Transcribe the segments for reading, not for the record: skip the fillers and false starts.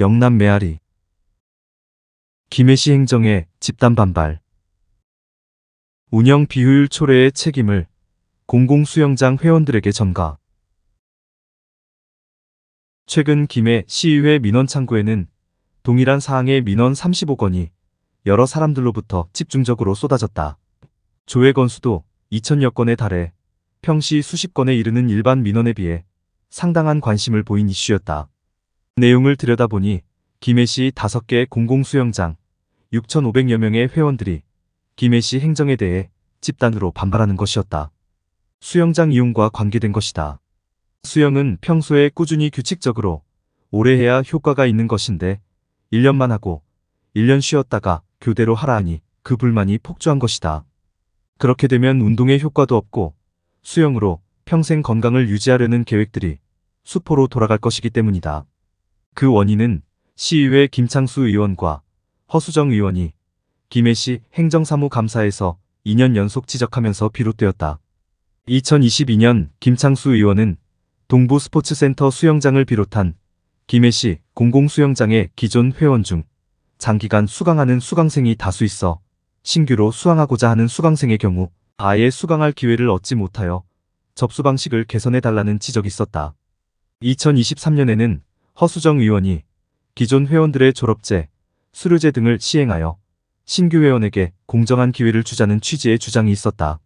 영남 메아리. 김해시 행정에 집단 반발. 운영 비효율 초래의 책임을 공공수영장 회원들에게 전가. 최근 김해 시의회 민원 창구에는 동일한 사항의 민원 30억 원이 여러 사람들로부터 집중적으로 쏟아졌다. 조회 건수도 2,000여 건에 달해 평시 수십 건에 이르는 일반 민원에 비해 상당한 관심을 보인 이슈였다. 내용을 들여다보니 김해시 5개 공공수영장 6,500여 명의 회원들이 김해시 행정에 대해 집단으로 반발하는 것이었다. 수영장 이용과 관계된 것이다. 수영은 평소에 꾸준히 규칙적으로 오래 해야 효과가 있는 것인데 1년만 하고 1년 쉬었다가 교대로 하라 하니 그 불만이 폭주한 것이다. 그렇게 되면 운동에 효과도 없고 수영으로 평생 건강을 유지하려는 계획들이 수포로 돌아갈 것이기 때문이다. 그 원인은 시의회 김창수 의원과 허수정 의원이 김해시 행정사무감사에서 2년 연속 지적하면서 비롯되었다. 2022년 김창수 의원은 동부스포츠센터 수영장을 비롯한 김해시 공공수영장의 기존 회원 중 장기간 수강하는 수강생이 다수 있어 신규로 수강하고자 하는 수강생의 경우 아예 수강할 기회를 얻지 못하여 접수 방식을 개선해달라는 지적이 있었다. 2023년에는 허수정 의원이 기존 회원들의 졸업제, 수료제 등을 시행하여 신규 회원에게 공정한 기회를 주자는 취지의 주장이 있었다.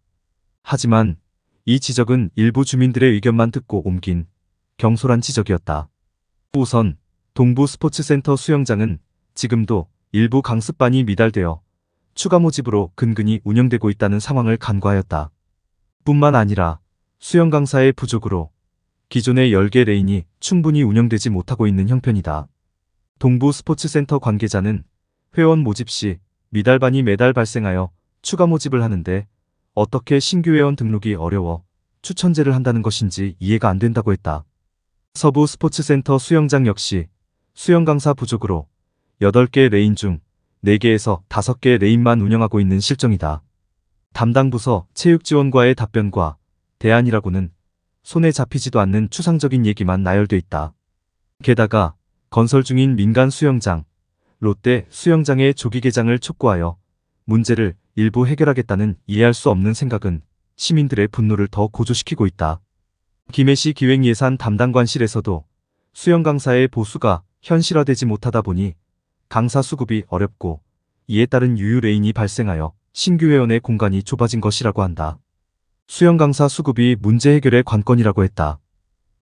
하지만 이 지적은 일부 주민들의 의견만 듣고 옮긴 경솔한 지적이었다. 우선 동부스포츠센터 수영장은 지금도 일부 강습반이 미달되어 추가 모집으로 근근히 운영되고 있다는 상황을 간과하였다. 뿐만 아니라 수영 강사의 부족으로 기존의 10개 레인이 충분히 운영되지 못하고 있는 형편이다. 동부스포츠센터 관계자는 회원 모집 시 미달반이 매달 발생하여 추가 모집을 하는데 어떻게 신규 회원 등록이 어려워 추천제를 한다는 것인지 이해가 안 된다고 했다. 서부 스포츠센터 수영장 역시 수영 강사 부족으로 8개 레인 중 4개에서 5개 레인만 운영하고 있는 실정이다. 담당 부서 체육지원과의 답변과 대안이라고는 손에 잡히지도 않는 추상적인 얘기만 나열돼 있다. 게다가 건설 중인 민간 수영장, 롯데 수영장의 조기 개장을 촉구하여 문제를 일부 해결하겠다는 이해할 수 없는 생각은 시민들의 분노를 더 고조시키고 있다. 김해시 기획예산 담당관실에서도 수영 강사의 보수가 현실화되지 못하다 보니 강사 수급이 어렵고 이에 따른 유유 레인이 발생하여 신규 회원의 공간이 좁아진 것이라고 한다. 수영 강사 수급이 문제 해결의 관건이라고 했다.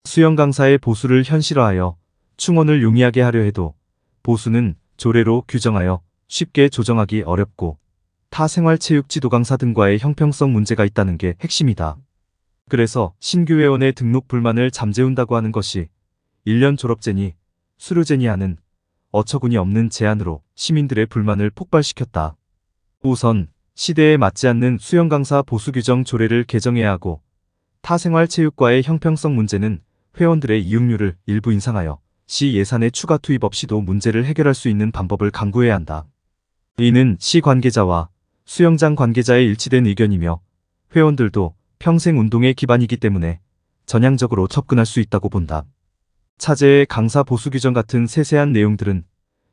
수영 강사의 보수를 현실화하여 충원을 용이하게 하려 해도 보수는 조례로 규정하여 쉽게 조정하기 어렵고 타 생활체육 지도 강사 등과의 형평성 문제가 있다는 게 핵심이다. 그래서 신규 회원의 등록 불만을 잠재운다고 하는 것이 1년 졸업제니 수료제니 하는 어처구니 없는 제안으로 시민들의 불만을 폭발시켰다. 우선 시대에 맞지 않는 수영 강사 보수 규정 조례를 개정해야 하고 타 생활체육과의 형평성 문제는 회원들의 이용료를 일부 인상하여 시 예산의 추가 투입 없이도 문제를 해결할 수 있는 방법을 강구해야 한다. 이는 시 관계자와 수영장 관계자의 일치된 의견이며 회원들도 평생 운동의 기반이기 때문에 전향적으로 접근할 수 있다고 본다. 차제의 강사 보수 규정 같은 세세한 내용들은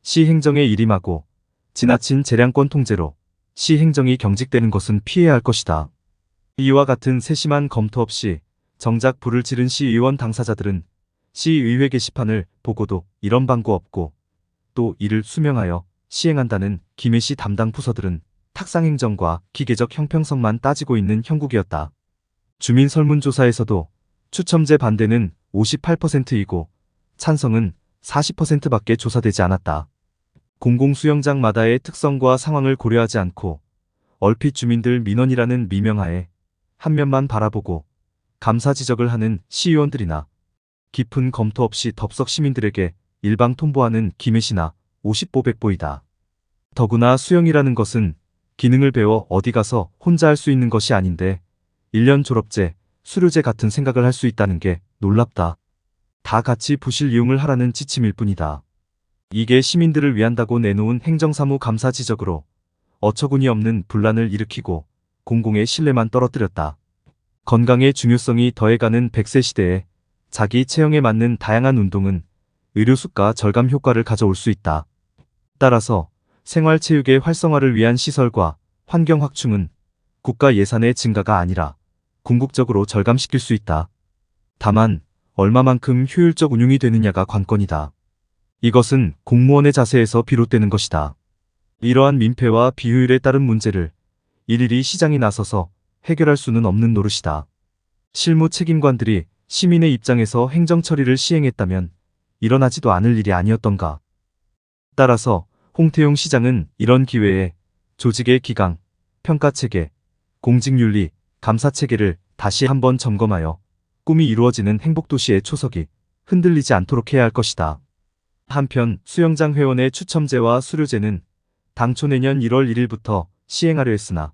시 행정에 일임하고 지나친 재량권 통제로 시 행정이 경직되는 것은 피해야 할 것이다. 이와 같은 세심한 검토 없이 정작 불을 지른 시의원 당사자들은 시의회 게시판을 보고도 이런 방구 없고 또 이를 수명하여 시행한다는 김해시 담당 부서들은 탁상행정과 기계적 형평성만 따지고 있는 형국이었다. 주민 설문조사에서도 추첨제 반대는 58%이고 찬성은 40%밖에 조사되지 않았다. 공공수영장마다의 특성과 상황을 고려하지 않고 얼핏 주민들 민원이라는 미명하에 한 면만 바라보고 감사 지적을 하는 시의원들이나 깊은 검토 없이 덥석 시민들에게 일방 통보하는 김해시나 50보 100보이다. 더구나 수영이라는 것은 기능을 배워 어디 가서 혼자 할 수 있는 것이 아닌데 1년 졸업제, 수료제 같은 생각을 할 수 있다는 게 놀랍다. 다 같이 부실 이용을 하라는 지침일 뿐이다. 이게 시민들을 위한다고 내놓은 행정사무 감사 지적으로 어처구니 없는 분란을 일으키고 공공의 신뢰만 떨어뜨렸다. 건강의 중요성이 더해가는 100세 시대에 자기 체형에 맞는 다양한 운동은 의료 수가 절감 효과를 가져올 수 있다. 따라서 생활체육의 활성화를 위한 시설과 환경 확충은 국가 예산의 증가가 아니라 궁극적으로 절감시킬 수 있다. 다만 얼마만큼 효율적 운용이 되느냐가 관건이다. 이것은 공무원의 자세에서 비롯되는 것이다. 이러한 민폐와 비효율에 따른 문제를 일일이 시장이 나서서 해결할 수는 없는 노릇이다. 실무 책임관들이 시민의 입장에서 행정 처리를 시행했다면 일어나지도 않을 일이 아니었던가. 따라서 홍태용 시장은 이런 기회에 조직의 기강, 평가체계, 공직윤리, 감사체계를 다시 한번 점검하여 꿈이 이루어지는 행복도시의 초석이 흔들리지 않도록 해야 할 것이다. 한편 수영장 회원의 추첨제와 수료제는 당초 내년 1월 1일부터 시행하려 했으나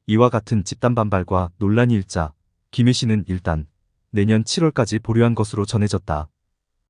이와 같은 집단 반발과 논란이 일자 김해 씨는 일단 내년 7월까지 보류한 것으로 전해졌다.